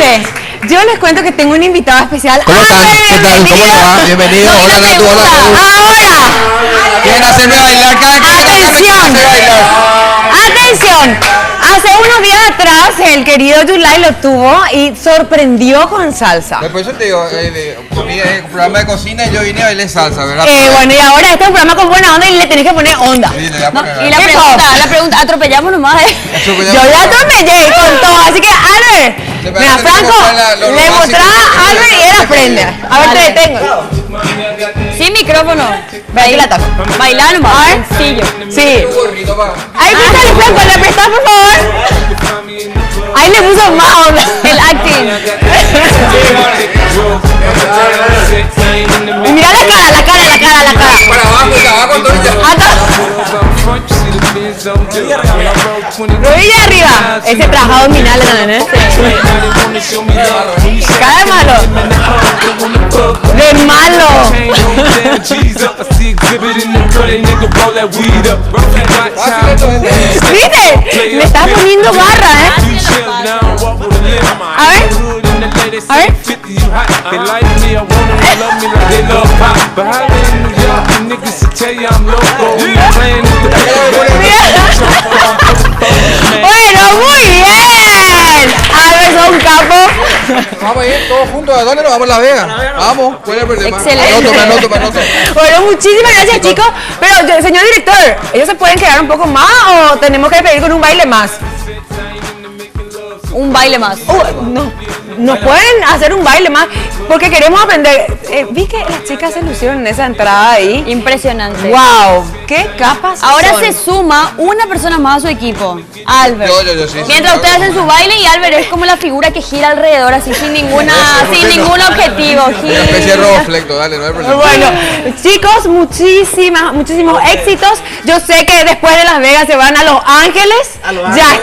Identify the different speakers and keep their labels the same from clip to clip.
Speaker 1: Gente, yo les cuento que tengo un invitado especial.
Speaker 2: ¿Cómo están? ¿Qué tal? ¿Cómo les va? Bienvenido. Hola, Natu. Hola,
Speaker 1: Ahora.
Speaker 2: ¿Quieren hacerme bailar?
Speaker 1: Atención. Hace unos días atrás el querido Yulai lo tuvo y sorprendió con salsa.
Speaker 2: Por eso te digo, un programa de cocina y yo vine a bailar salsa, ¿verdad?
Speaker 1: Bueno, y ahora este es un programa con buena onda y le tenés que poner onda.
Speaker 2: Sí, le voy a poner
Speaker 3: Y la pregunta, atropellamos nomás.
Speaker 1: Yo ya atropellé con todo, así que Albert, mira, Franco, le mostraba a Albert y él aprende. A ver, te detengo.
Speaker 3: Sin micrófono.
Speaker 1: Ahí la taco.
Speaker 3: Bailar nomás, sencillo.
Speaker 1: Sí. Ahí préstale, Franco, le prestás, por favor. Ahí le puso más onda.
Speaker 3: El acting.
Speaker 1: Y mira la cara.
Speaker 2: Para abajo, entonces
Speaker 1: Rodilla arriba. Ese trabajo abdominal también, Cara de malo. De malo. ¿Viste? Le estás poniendo barra, A ver. Bueno, muy bien. Albert, sos un capo.
Speaker 2: Vamos a ir todos juntos. ¿A dónde nos vamos? A La Vega. Vamos. ¿Cuál es el problema?
Speaker 3: Excelente.
Speaker 2: Me anoto.
Speaker 1: Bueno, muchísimas gracias, chicos. Pero, señor director, ¿ellos se pueden quedar un poco más o tenemos que pedir con un baile más?
Speaker 3: Un baile más.
Speaker 1: No, nos pueden hacer un baile más porque queremos aprender. Vi que las chicas se lucieron en esa entrada ahí.
Speaker 3: Impresionante.
Speaker 1: ¡Wow! ¡Qué capas!
Speaker 3: Ahora
Speaker 1: son.
Speaker 3: se suma una persona más a su equipo, Albert.
Speaker 2: Yo, sí.
Speaker 3: Mientras ustedes hacen su baile y Albert es como la figura que gira alrededor así sin ningún objetivo.
Speaker 2: Una especie de robo flecto, dale, no hay problema.
Speaker 1: Bueno, chicos, muchísimos éxitos. Yo sé que después de Las Vegas se van a Los Ángeles. Ya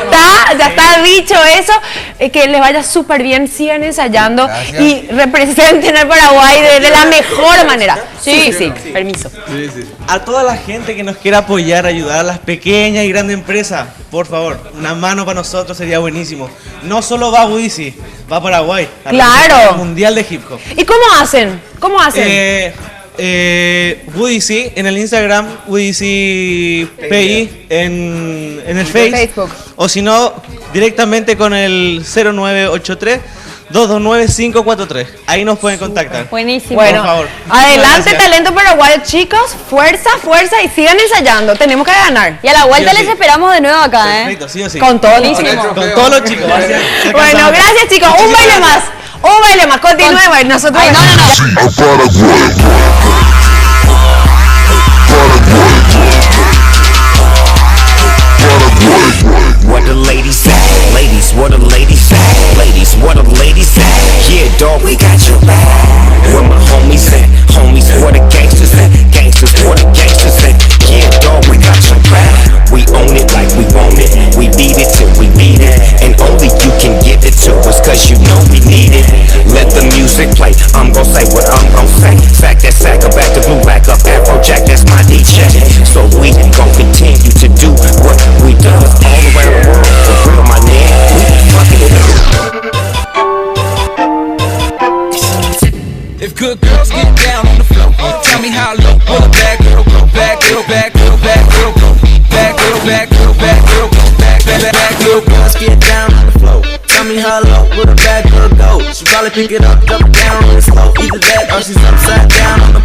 Speaker 1: está dicho eso. Que les vaya súper bien, sigan ensayando.
Speaker 2: Gracias.
Speaker 1: Y representen al Paraguay de la mejor manera. Sí, permiso.
Speaker 4: A toda la gente que nos quiera apoyar, ayudar a las pequeñas y grandes empresas, por favor, una mano para nosotros sería buenísimo. No solo va Woody, va a Paraguay. A
Speaker 1: Claro.
Speaker 4: el Mundial de Hip Hop.
Speaker 1: ¿Y cómo hacen?
Speaker 4: Woody en el Instagram, Woody PI en el
Speaker 1: Facebook.
Speaker 4: O si no, directamente con el 0983 229 543. Ahí nos pueden contactar.
Speaker 3: Buenísimo.
Speaker 1: Bueno,
Speaker 4: por favor.
Speaker 1: Adelante,
Speaker 4: Gracias.
Speaker 1: talento paraguayo, chicos. Fuerza y sigan ensayando. Tenemos que ganar.
Speaker 3: Y a la vuelta
Speaker 4: Sí o sí.
Speaker 3: les esperamos de nuevo acá,
Speaker 4: Perfecto, sí o sí.
Speaker 1: Con todo.
Speaker 3: Buenísimo.
Speaker 4: Con todos los chicos.
Speaker 1: Bueno, gracias, chicos. Un baile más. Continuemos. Nosotros.
Speaker 3: Ay, no.
Speaker 5: What the ladies say? Ladies, what the ladies say? Ladies, what the ladies say? Yeah, dog, we got your back. Where my homies at? Homies, where the gangsters at? Gangsters, where the gangsters at? Yeah, dog, we got your back. We own it like we want it. We beat it till we beat it. And only you can give it to us, cause you know we need it. Let the music play. I'm gon' say what I'm gon' say. Sack that sacker back to blue, back up Afrojack, that's my DJ. So we gon' continue to do what we do all around the world. For real, my nigga, we fucking it up.
Speaker 6: If good girls get down on the floor, tell me how low will a bad girl go? Bad girl, bad girl, bad girl go. Bad girl, bad girl, bad girl go. Bad girl, girls get down on the floor. Tell me how low will a bad girl go? She probably pick it up, dump it down real slow. Either that or she's upside down on the